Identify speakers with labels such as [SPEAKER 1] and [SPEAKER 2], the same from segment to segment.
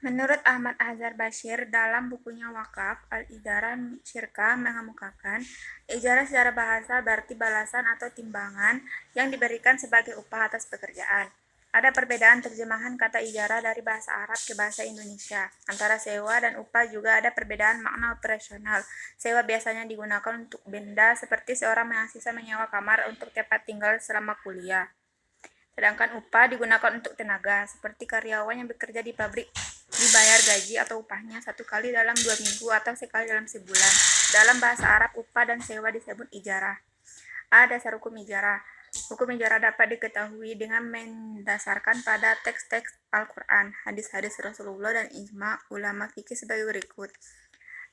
[SPEAKER 1] Menurut Ahmad Azhar Bashir dalam bukunya Wakaf, Al-Ijarah Syirkah mengemukakan, ijarah secara bahasa berarti balasan atau timbangan yang diberikan sebagai upah atas pekerjaan. Ada perbedaan terjemahan kata ijarah dari bahasa Arab ke bahasa Indonesia. Antara sewa dan upah juga ada perbedaan makna operasional. Sewa biasanya digunakan untuk benda seperti seorang mahasiswa menyewa kamar untuk tempat tinggal selama kuliah. Sedangkan upah digunakan untuk tenaga, seperti karyawan yang bekerja di pabrik dibayar gaji atau upahnya satu kali dalam 2 minggu atau sekali dalam sebulan. Dalam bahasa Arab, upah dan sewa disebut ijarah. Dasar hukum ijarah. Hukum ijarah dapat diketahui dengan mendasarkan pada teks-teks Al-Quran, hadis-hadis Rasulullah, dan ijma ulama fikih sebagai berikut.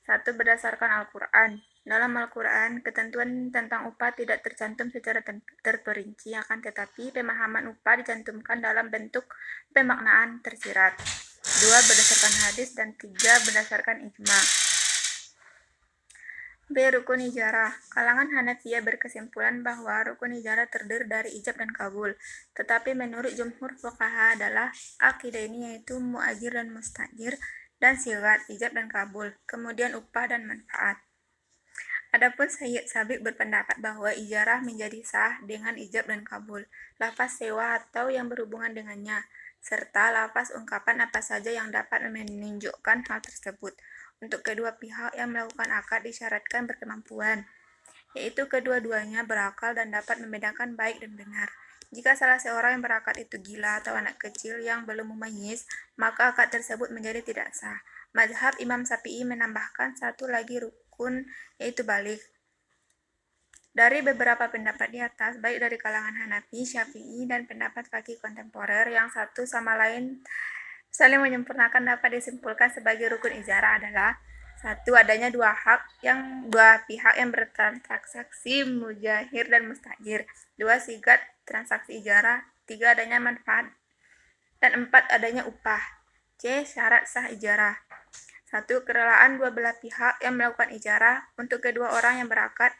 [SPEAKER 1] 1. Berdasarkan Al-Quran. Dalam Al-Quran, ketentuan tentang upah tidak tercantum secara terperinci, akan tetapi pemahaman upah dicantumkan dalam bentuk pemaknaan tersirat. 2. Berdasarkan hadis, dan 3. Berdasarkan ijma. B. Rukun ijarah. Kalangan Hanafiyah berkesimpulan bahwa rukun ijarah terdiri dari ijab dan kabul. Tetapi menurut jumhur fuqaha adalah akidah ini, yaitu muajir dan mustajir, dan sigat, ijab dan kabul, kemudian upah dan manfaat. Adapun Sayyid Sabiq berpendapat bahwa ijarah menjadi sah dengan ijab dan kabul, lafaz sewa atau yang berhubungan dengannya, serta lafaz ungkapan apa saja yang dapat menunjukkan hal tersebut. Untuk kedua pihak yang melakukan akad disyaratkan berkemampuan, yaitu kedua-duanya berakal dan dapat membedakan baik dan benar. Jika salah seorang yang berakad itu gila atau anak kecil yang belum mumayyiz, maka akad tersebut menjadi tidak sah. Mazhab Imam Syafi'i menambahkan satu lagi rukun, yaitu balik. Dari beberapa pendapat di atas, baik dari kalangan Hanafi, Syafi'i, dan pendapat fikih kontemporer yang satu sama lain saling menyempurnakan, dapat disimpulkan sebagai rukun ijarah adalah: 1. Adanya dua pihak yang bertransaksi, mujahir dan mustajir. 2. Sigat transaksi ijarah. 3. Adanya manfaat. Dan 4. Adanya upah. C. Syarat sah ijarah. 1. Kerelaan dua belah pihak yang melakukan ijarah. Untuk kedua orang yang berakad,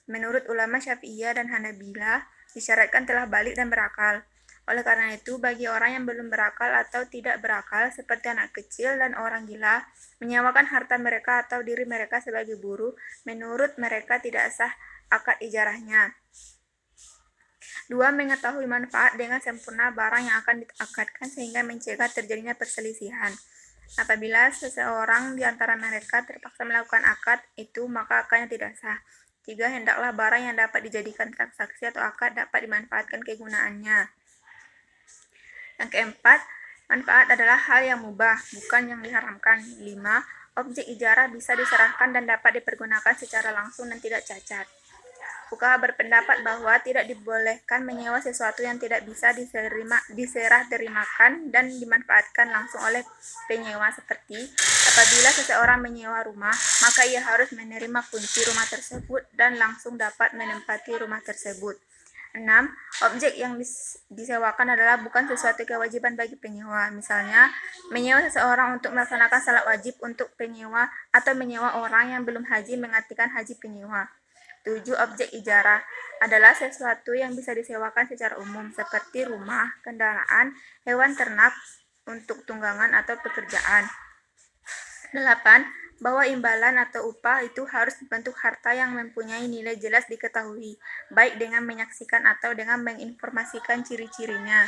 [SPEAKER 1] menurut ulama Syafi'iyah dan Hanabilah, disyaratkan telah balik dan berakal. Oleh karena itu, bagi orang yang belum berakal atau tidak berakal, seperti anak kecil dan orang gila, menyewakan harta mereka atau diri mereka sebagai buruh, menurut mereka tidak sah akad ijarahnya. 2. Mengetahui manfaat dengan sempurna barang yang akan diakadkan sehingga mencegah terjadinya perselisihan. Apabila seseorang di antara mereka terpaksa melakukan akad itu, maka akadnya tidak sah. 3. Hendaklah barang yang dapat dijadikan transaksi atau akad dapat dimanfaatkan kegunaannya. Yang keempat, manfaat adalah hal yang mubah, bukan yang diharamkan. 5. Objek ijarah bisa diserahkan dan dapat dipergunakan secara langsung dan tidak cacat. Fuqaha berpendapat bahwa tidak dibolehkan menyewa sesuatu yang tidak bisa diserah terimakan dan dimanfaatkan langsung oleh penyewa, seperti apabila seseorang menyewa rumah, maka ia harus menerima kunci rumah tersebut dan langsung dapat menempati rumah tersebut. 6. Objek yang disewakan adalah bukan sesuatu kewajiban bagi penyewa. Misalnya, menyewa seseorang untuk melaksanakan salat wajib untuk penyewa, atau menyewa orang yang belum haji menggantikan haji penyewa. 7. Objek ijarah adalah sesuatu yang bisa disewakan secara umum, seperti rumah, kendaraan, hewan ternak untuk tunggangan atau pekerjaan. 8. Bahwa imbalan atau upah itu harus bentuk harta yang mempunyai nilai jelas diketahui, baik dengan menyaksikan atau dengan menginformasikan ciri-cirinya.